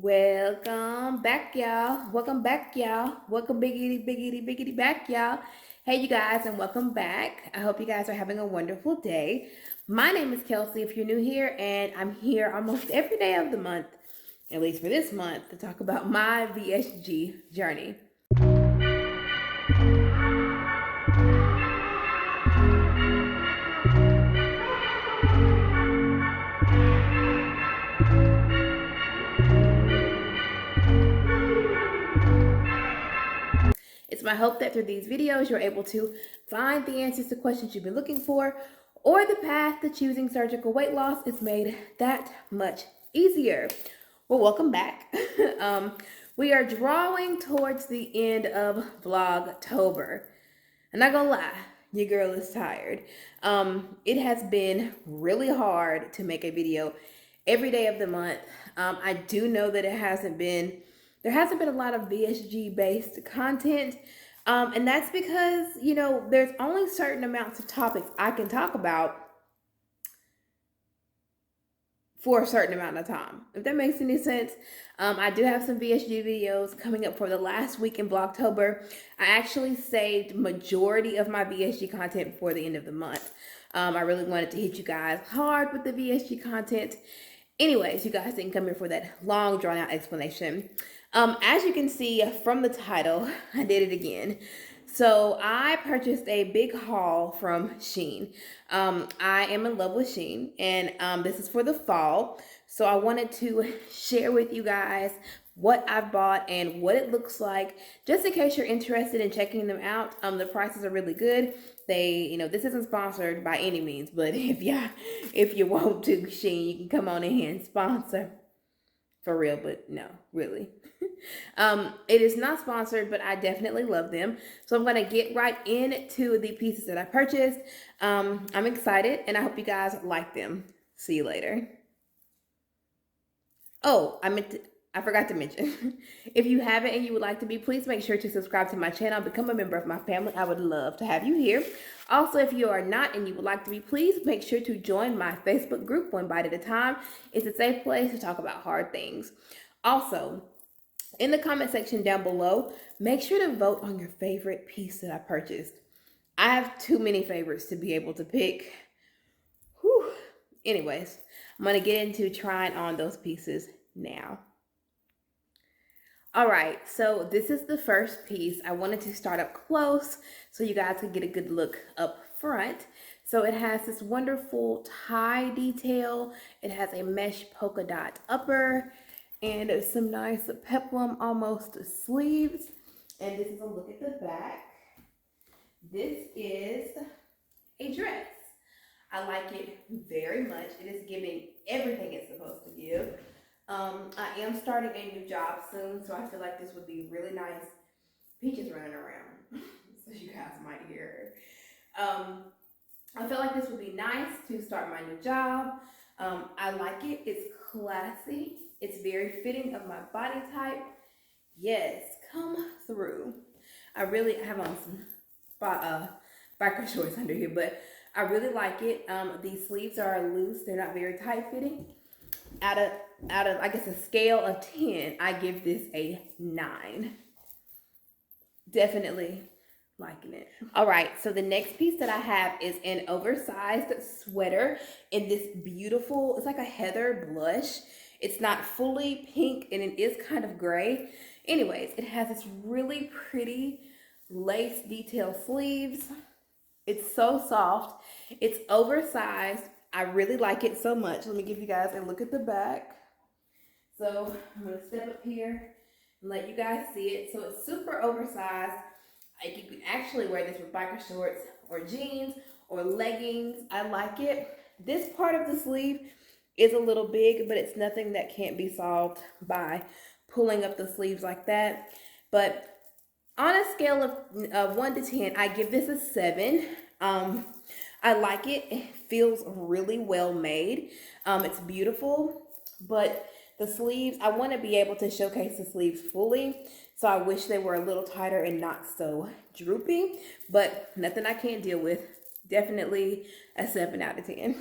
Welcome back, y'all. Welcome back, y'all. Welcome, biggity back, y'all. Hey, you guys, and welcome back. I hope you guys are having a wonderful day. My name is Kelsi, if you're new here, and I'm here almost every day of the month, at least for this month, to talk about my VSG journey. It's my hope that through these videos, you're able to find the answers to questions you've been looking for, or the path to choosing surgical weight loss is made that much easier. Well, welcome back. We are drawing towards the end of Vlogtober. I'm not gonna lie, your girl is tired. It has been really hard to make a video every day of the month. I do know that there hasn't been a lot of VSG based content. And that's because, there's only certain amounts of topics I can talk about for a certain amount of time, if that makes any sense. I do have some VSG videos coming up for the last week in Vlogtober. I actually saved majority of my VSG content before the end of the month. I really wanted to hit you guys hard with the VSG content. Anyways, you guys didn't come here for that long drawn out explanation. As you can see from the title, I did it again. So I purchased a big haul from Shein. I am in love with Shein, and this is for the fall. So I wanted to share with you guys what I've bought and what it looks like, just in case you're interested in checking them out. The prices are really good. This isn't sponsored by any means, but if you want to, Shein, you can come on in here and sponsor. For real, but no, really. It is not sponsored, but I definitely love them. So I'm going to get right into the pieces that I purchased. I'm excited, and I hope you guys like them. See you later. Oh, I forgot to mention, if you haven't and you would like to be, please make sure to subscribe to my channel, become a member of my family. I would love to have you here. Also, if you are not and you would like to be, please make sure to join my Facebook group, One Bite at a Time. It's a safe place to talk about hard things. Also, in the comment section down below, make sure to vote on your favorite piece that I purchased. I have too many favorites to be able to pick. Whew. Anyways, I'm going to get into trying on those pieces now. All right, so this is the first piece. I wanted to start up close so you guys could get a good look up front. So it has this wonderful tie detail. It has a mesh polka dot upper and some nice peplum almost sleeves. And this is a look at the back. This is a dress. I like it very much. It is giving everything it's supposed to give. I am starting a new job soon, so I feel like this would be really nice. Peaches running around, so you guys might hear her. I feel like this would be nice to start my new job. I like it. It's classy. It's very fitting of my body type. Yes, come through. I have on some biker shorts under here, but I really like it. These sleeves are loose. They're not very tight fitting. Out of I guess a scale of 10, I give this a 9. Definitely liking it. All right, so the next piece that I have is an oversized sweater in this beautiful, it's like a heather blush. It's not fully pink and it is kind of gray. Anyways, it has this really pretty lace detail sleeves. It's so soft. It's oversized. I really like it so much. Let me give you guys a look at the back. So I'm going to step up here and let you guys see it. So it's super oversized. Like you can actually wear this with biker shorts or jeans or leggings. I like it. This part of the sleeve is a little big, but it's nothing that can't be solved by pulling up the sleeves like that. But on a scale of 1 to 10, I give this a 7. I like it. It feels really well made. It's beautiful, but the sleeves, I want to be able to showcase the sleeves fully. So I wish they were a little tighter and not so droopy, but nothing I can't deal with. Definitely a 7 out of 10.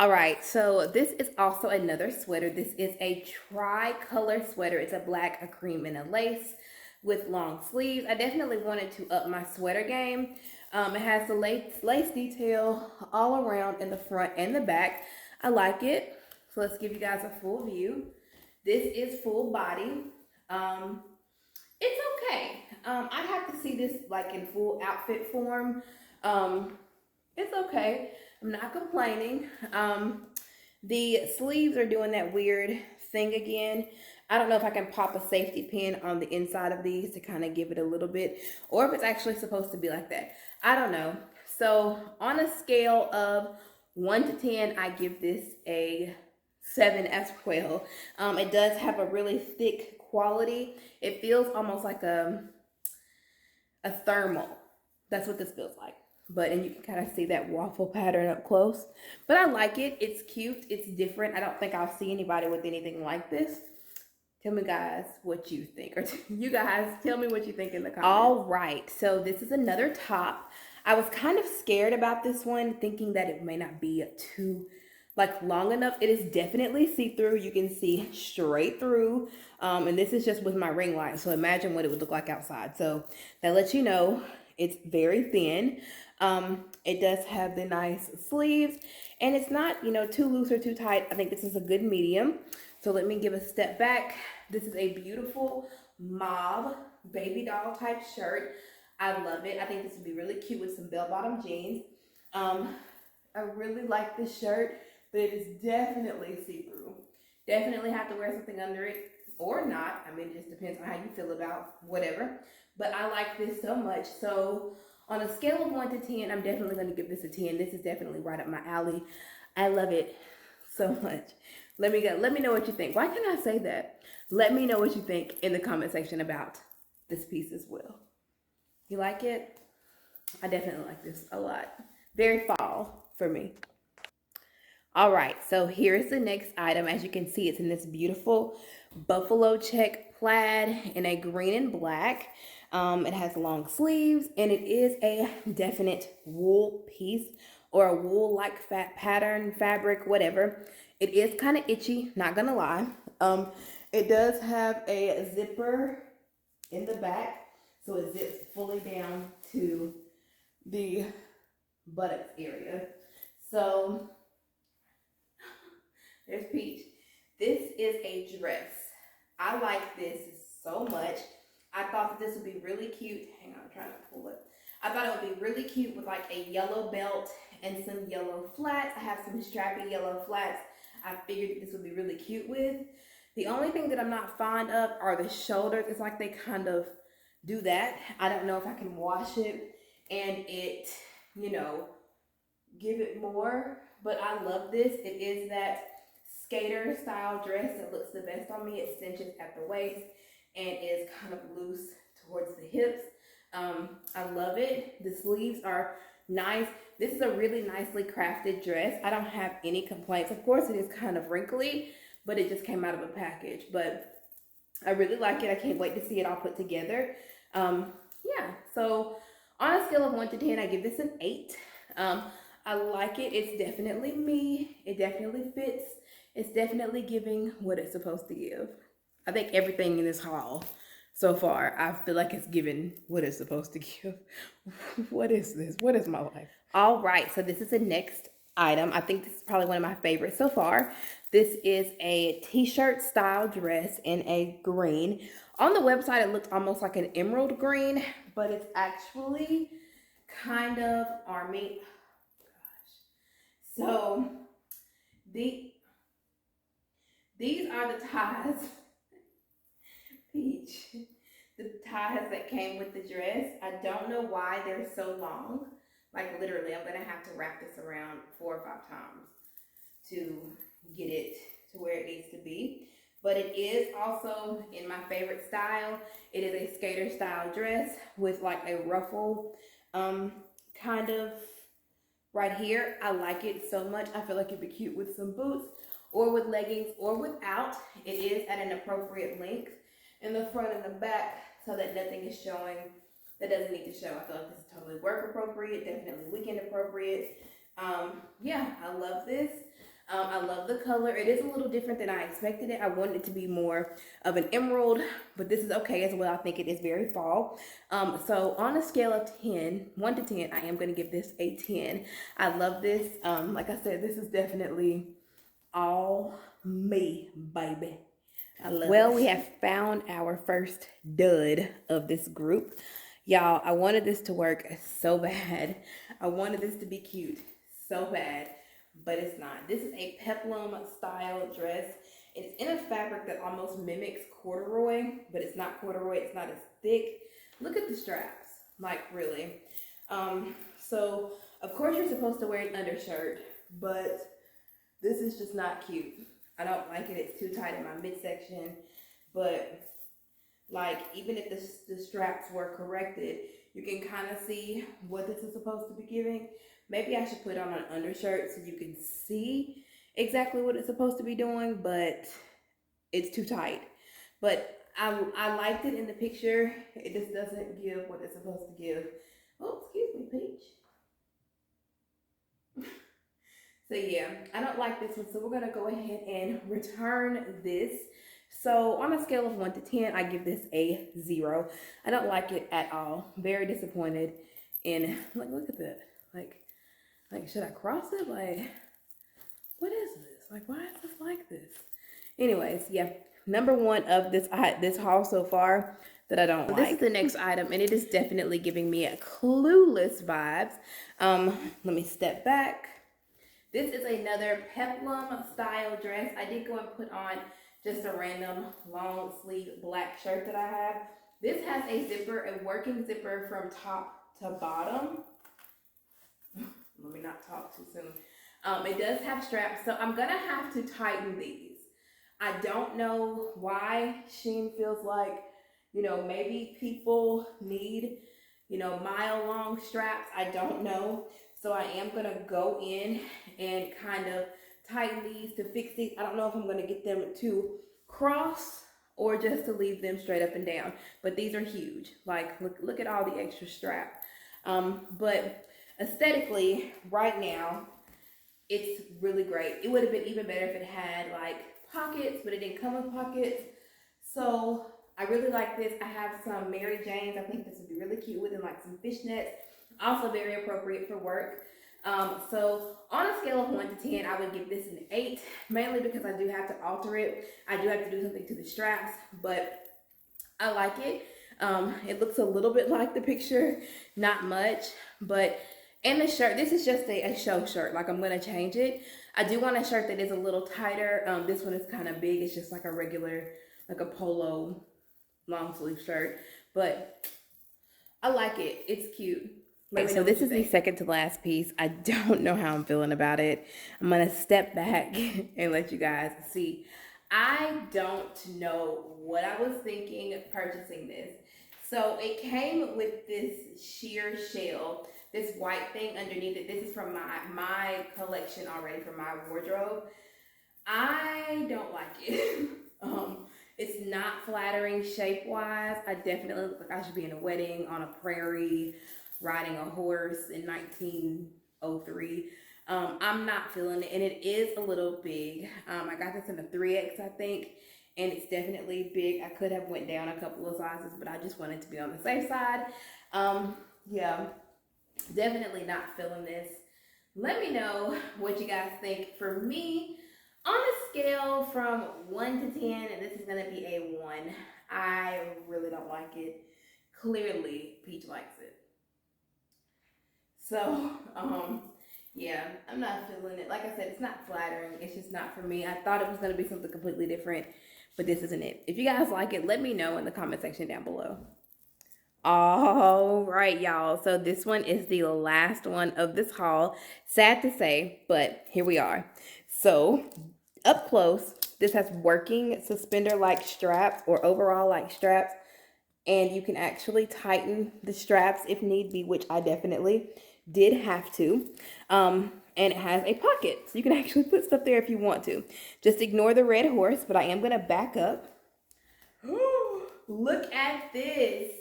All right, so this is also another sweater. This is a tri-color sweater. It's a black, a cream, and a lace with long sleeves. I definitely wanted to up my sweater game. It has the lace detail all around in the front and the back. I like it. So let's give you guys a full view. This is full body. It's okay. I'd have to see this like in full outfit form. It's okay. I'm not complaining. The sleeves are doing that weird thing again. I don't know if I can pop a safety pin on the inside of these to kind of give it a little bit, or if it's actually supposed to be like that. I don't know. So on a scale of 1 to 10, I give this a 7 as well. It does have a really thick quality. It feels almost like a thermal. That's what this feels like. But, and you can kind of see that waffle pattern up close. But I like it. It's cute. It's different. I don't think I'll see anybody with anything like this. Tell me, guys, what you think. Or you guys, tell me what you think in the comments. All right. So this is another top. I was kind of scared about this one, thinking that it may not be too, like, long enough. It is definitely see-through. You can see straight through. And this is just with my ring light. So imagine what it would look like outside. So that lets you know it's very thin. It does have the nice sleeves, and it's not, you know, too loose or too tight. I think this is a good medium. So let me give a step back. This is a beautiful mauve baby doll type shirt. I love it. I think this would be really cute with some bell-bottom jeans. I really like this shirt, but it is definitely see-through. Definitely have to wear something under it or not. I mean, it just depends on how you feel about whatever. But I like this so much. So on a scale of 1 to 10, I'm definitely going to give this a 10. This is definitely right up my alley. I love it so much. Let me know what you think. Why can't I say that? Let me know what you think in the comment section about this piece as well. You like it? I definitely like this a lot. Very fall for me. All right, so here's the next item. As you can see, it's in this beautiful buffalo check plaid in a green and black. It has long sleeves, and it is a definite wool piece or a wool-like pattern, fabric, whatever. It is kind of itchy, not gonna lie. It does have a zipper in the back, so it zips fully down to the buttocks area. So there's Peach. This is a dress. I like this so much. I thought that this would be really cute. Hang on, I'm trying to pull it. I thought it would be really cute with like a yellow belt and some yellow flats. I have some strappy yellow flats. I figured this would be really cute with. The only thing that I'm not fond of are the shoulders. It's like they kind of do that. I don't know if I can wash it and it, you know, give it more. But I love this. It is that skater style dress that looks the best on me. It cinches at the waist and is kind of loose towards the hips. I love it. The sleeves are nice. This is a really nicely crafted dress. I don't have any complaints. Of course, it is kind of wrinkly, but it just came out of a package. But I really like it. I can't wait to see it all put together. Yeah, so on a scale of 1 to 10, I give this an 8. I like it. It's definitely me. It definitely fits. It's definitely giving what it's supposed to give. I think everything in this haul so far, I feel like it's given what it's supposed to give. What is this? What is my life? All right, so this is the next item. I think this is probably one of my favorites so far. This is a t-shirt style dress in a green. On the website, it looks almost like an emerald green, but it's actually kind of army. So these are the ties. Peach. The ties that came with the dress. I don't know why they're so long. Like literally, I'm gonna have to wrap this around 4 or 5 times to get it to where it needs to be. But it is also in my favorite style. It is a skater style dress with like a ruffle kind of right here. I like it so much. I feel like it'd be cute with some boots or with leggings or without. It is at an appropriate length in the front and the back so that nothing is showing that doesn't need to show. I feel like this is totally work appropriate, definitely weekend appropriate. Yeah, I love this. I love the color. It is a little different than I expected it. I wanted it to be more of an emerald, but this is okay as well. I think it is very fall. So on a scale of 1 to 10, I am going to give this a 10. I love this. Like I said, this is definitely all me, baby. I love it. We have found our first dud of this group. Y'all, I wanted this to work so bad. I wanted this to be cute so bad, but it's not. This is a peplum style dress. It's in a fabric that almost mimics corduroy, but it's not corduroy. It's not as thick. Look at the straps, like really. So of course you're supposed to wear an undershirt, but this is just not cute. I don't like it. It's too tight in my midsection, but like even if the straps were corrected, you can kind of see what this is supposed to be giving. Maybe I should put on an undershirt so you can see exactly what it's supposed to be doing, but it's too tight. But I liked it in the picture. It just doesn't give what it's supposed to give. Oh, excuse me, Peach. So yeah, I don't like this one. So we're gonna go ahead and return this. So on a scale of 1 to 10, I give this a 0. I don't like it at all. Very disappointed in, like, look at that. Like, should I cross it? Like, what is this? Like, why is this like this? Anyways, yeah, number 1 of this haul so far that I don't like. This is the next item, and it is definitely giving me a Clueless vibes. Let me step back. This is another peplum style dress. I did go and put on just a random long sleeve black shirt that I have. This has a zipper, a working zipper from top to bottom. Let me not talk too soon. It does have straps, so I'm gonna have to tighten these. I don't know why Shein feels like, you know, maybe people need, you know, mile long straps. I don't know. So I am gonna go in and kind of tighten these to fix these. I don't know if I'm gonna get them to cross or just to leave them straight up and down. But these are huge. Like, look at all the extra strap. But aesthetically, right now, it's really great. It would have been even better if it had like pockets, but it didn't come with pockets. So I really like this. I have some Mary Janes. I think this would be really cute with, and like some fishnets. Also very appropriate for work. So on a scale of 1 to 10, I would give this an 8, mainly because I do have to alter it. I do have to do something to the straps, but I like it. It looks a little bit like the picture, not much, but and the shirt, this is just a show shirt. Like, I'm gonna change it. I do want a shirt that is a little tighter. This one is kind of big. It's just like a regular, like a polo long sleeve shirt, but I like it. It's cute. So this is the second to last piece. I don't know how I'm feeling about it. I'm gonna step back and let you guys see. I don't know what I was thinking of purchasing this. So it came with this sheer shell, this white thing underneath it. This is from my collection already, from my wardrobe. I don't like it. It's not flattering shape-wise. I definitely look like I should be in a wedding on a prairie, riding a horse in 1903. I'm not feeling it, and it is a little big. I got this in a 3X, I think, and it's definitely big. I could have went down a couple of sizes, but I just wanted to be on the safe side. Yeah, definitely not feeling this. Let me know what you guys think. For me, on a scale from 1 to 10, this is gonna be a 1. I really don't like it. Clearly, Peach likes it. So, yeah, I'm not feeling it. Like I said, it's not flattering. It's just not for me. I thought it was going to be something completely different, but this isn't it. If you guys like it, let me know in the comment section down below. All right, y'all. So this one is the last one of this haul. Sad to say, but here we are. So up close, this has working suspender-like straps or overall-like straps, and you can actually tighten the straps if need be, which I definitely did have to. And it has a pocket, so you can actually put stuff there if you want to. Just ignore the red horse, but I am gonna back up. Look at this.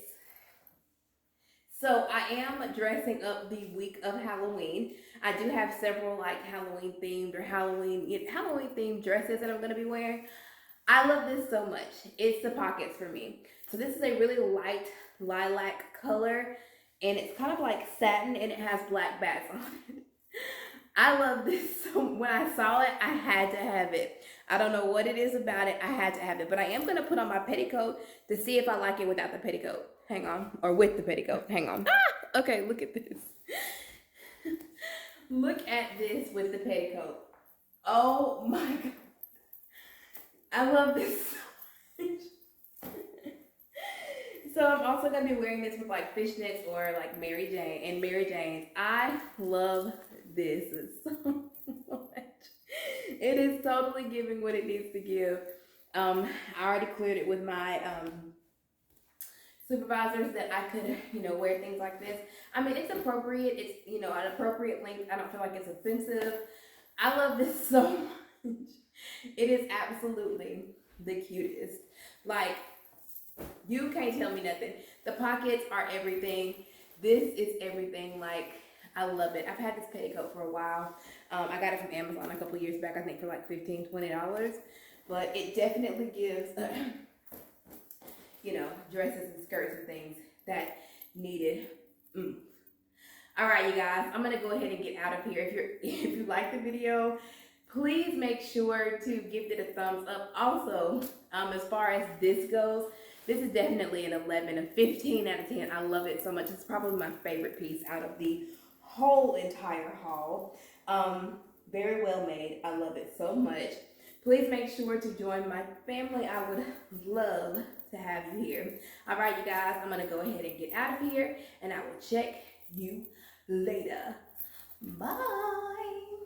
So I am dressing up the week of Halloween. I do have several like Halloween themed or Halloween themed dresses that I'm gonna be wearing. I love this so much. It's the pockets for me. So this is a really light lilac color, and it's kind of like satin, and it has black bats on it. I love this. So when I saw it, I had to have it. I don't know what it is about it. I had to have it. But I am going to put on my petticoat to see if I like it without the petticoat. Hang on. Or with the petticoat. Hang on. Ah! Okay, look at this. Look at this with the petticoat. Oh my God. I love this so much. So I'm also going to be wearing this with like fishnets or like Mary Jane's. I love this so much. It is totally giving what it needs to give. I already cleared it with my supervisors that I could, wear things like this. I mean, it's appropriate. It's, an appropriate length. I don't feel like it's offensive. I love this so much. It is absolutely the cutest. Like, you can't tell me nothing. The pockets are everything. This is everything. Like, I love it. I've had this petticoat for a while. I got it from Amazon a couple years back, I think for like $15, $20. But it definitely gives, dresses and skirts and things that needed. All right, you guys, I'm going to go ahead and get out of here. If you like the video, please make sure to give it a thumbs up. Also, as far as this goes, this is definitely an 11, a 15 out of 10. I love it so much. It's probably my favorite piece out of the whole entire haul. Very well made. I love it so much. Please make sure to join my family. I would love to have you here. All right, you guys, I'm going to go ahead and get out of here, and I will check you later. Bye.